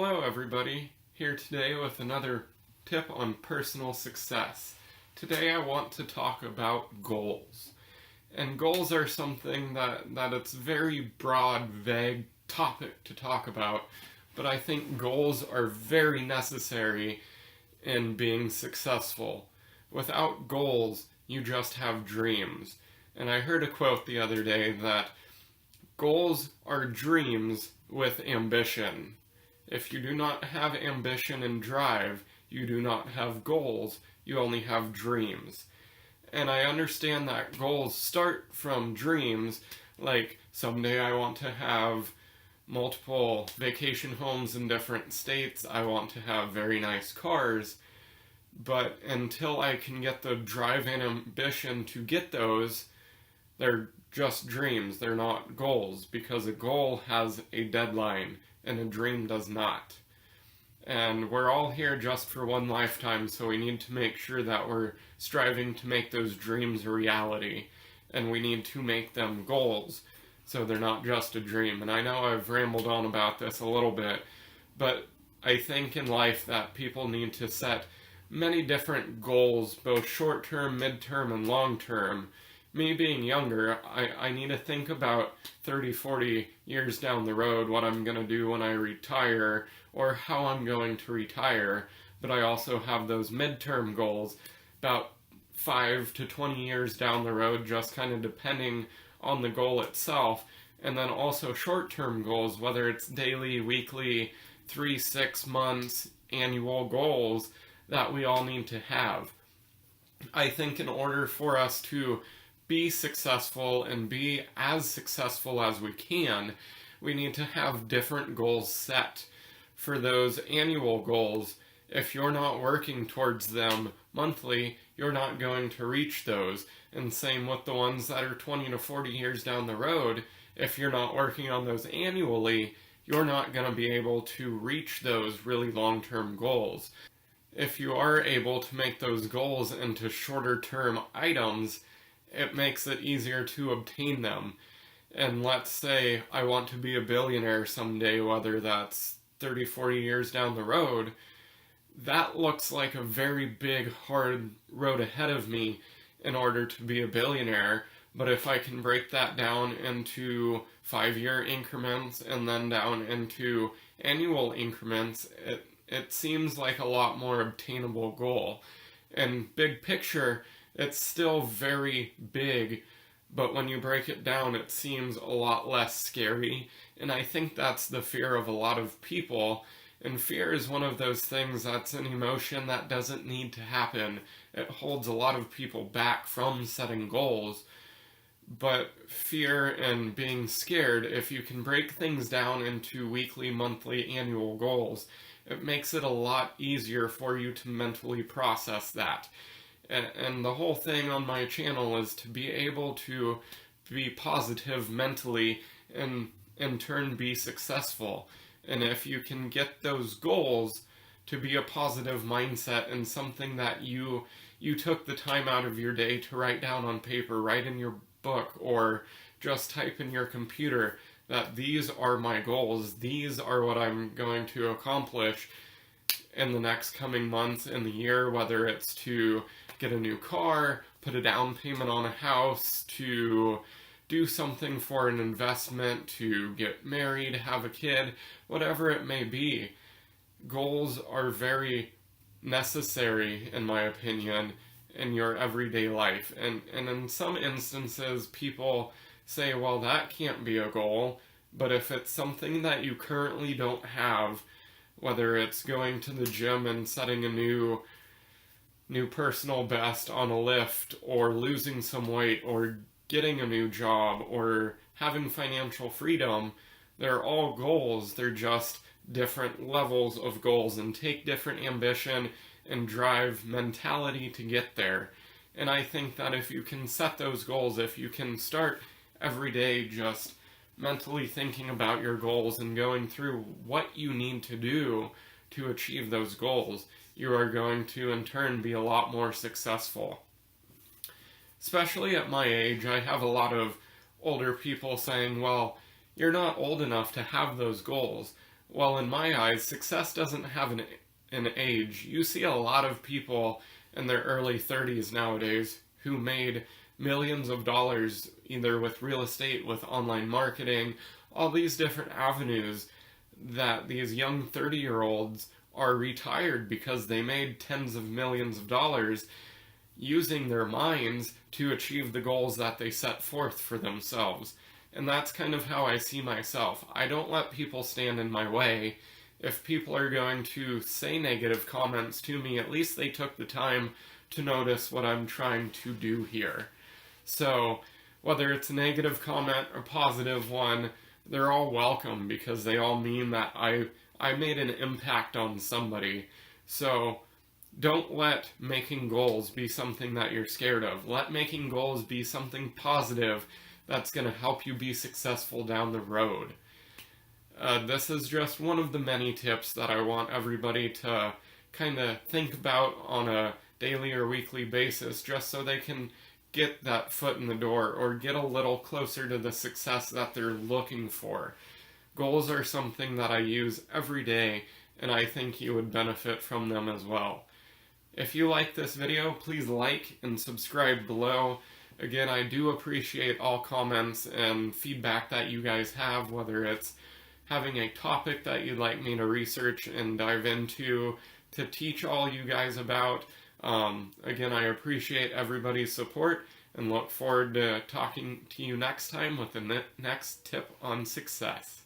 Hello everybody, here today with another tip on personal success. Today I want to talk about goals. And goals are something that it's very broad, vague topic to talk about, but I think goals are very necessary in being successful. Without goals, you just have dreams. And I heard a quote the other day that goals are dreams with ambition. If you do not have ambition and drive, you do not have goals, you only have dreams. And I understand that goals start from dreams, like someday I want to have multiple vacation homes in different states, I want to have very nice cars, but until I can get the drive and ambition to get those, they're just dreams, they're not goals, because a goal has a deadline and a dream does not. And we're all here just for one lifetime, so we need to make sure that we're striving to make those dreams a reality, and we need to make them goals, so they're not just a dream. And I know I've rambled on about this a little bit, but I think in life that people need to set many different goals, both short-term, mid-term, and long-term. Me being younger, I need to think about 30, 40 years down the road what I'm going to do when I retire or how I'm going to retire, but I also have those midterm goals about 5 to 20 years down the road, just kind of depending on the goal itself, and then also short-term goals, whether it's daily, weekly, 3, 6 months, annual goals that we all need to have. I think in order for us to be successful and be as successful as we can, we need to have different goals set. For those annual goals, if you're not working towards them monthly, you're not going to reach those. And same with the ones that are 20 to 40 years down the road, if you're not working on those annually, you're not going to be able to reach those really long-term goals. If you are able to make those goals into shorter-term items, it makes it easier to obtain them. And let's say I want to be a billionaire someday, whether that's 30, 40 years down the road, that looks like a very big, hard road ahead of me in order to be a billionaire. But if I can break that down into 5-year increments and then down into annual increments, it seems like a lot more obtainable goal. And big picture, it's still very big, but when you break it down, it seems a lot less scary. And I think that's the fear of a lot of people. And fear is one of those things that's an emotion that doesn't need to happen. It holds a lot of people back from setting goals. But fear and being scared, if you can break things down into weekly, monthly, annual goals, it makes it a lot easier for you to mentally process that. And the whole thing on my channel is to be able to be positive mentally and in turn be successful. And if you can get those goals to be a positive mindset and something that you took the time out of your day to write down on paper, write in your book, or just type in your computer that these are my goals, these are what I'm going to accomplish in the next coming months in the year, whether it's to get a new car, put a down payment on a house, to do something for an investment, to get married, have a kid, whatever it may be. Goals are very necessary, in my opinion, in your everyday life. And in some instances, people say, well, that can't be a goal, but if it's something that you currently don't have, whether it's going to the gym and setting a new personal best on a lift, or losing some weight, or getting a new job, or having financial freedom, they're all goals. They're just different levels of goals and take different ambition and drive mentality to get there. And I think that if you can set those goals, if you can start every day just mentally thinking about your goals and going through what you need to do to achieve those goals, you are going to in turn be a lot more successful. Especially at my age, I have a lot of older people saying, well, you're not old enough to have those goals. Well, in my eyes, success doesn't have an age. You see a lot of people in their early 30s nowadays who made millions of dollars either with real estate, with online marketing, all these different avenues that these young 30-year-olds are retired because they made tens of millions of dollars using their minds to achieve the goals that they set forth for themselves. And that's kind of how I see myself. I don't let people stand in my way. If people are going to say negative comments to me, at least they took the time to notice what I'm trying to do here. So, whether it's a negative comment or positive one, they're all welcome because they all mean that I made an impact on somebody. So, don't let making goals be something that you're scared of. Let making goals be something positive that's going to help you be successful down the road. This is just one of the many tips that I want everybody to kind of think about on a daily or weekly basis just so they can get that foot in the door or get a little closer to the success that they're looking for. Goals are something that I use every day, and I think you would benefit from them as well. If you like this video, please like and subscribe below. Again, I do appreciate all comments and feedback that you guys have, whether it's having a topic that you'd like me to research and dive into, to teach all you guys about. Again, I appreciate everybody's support and look forward to talking to you next time with the next tip on success.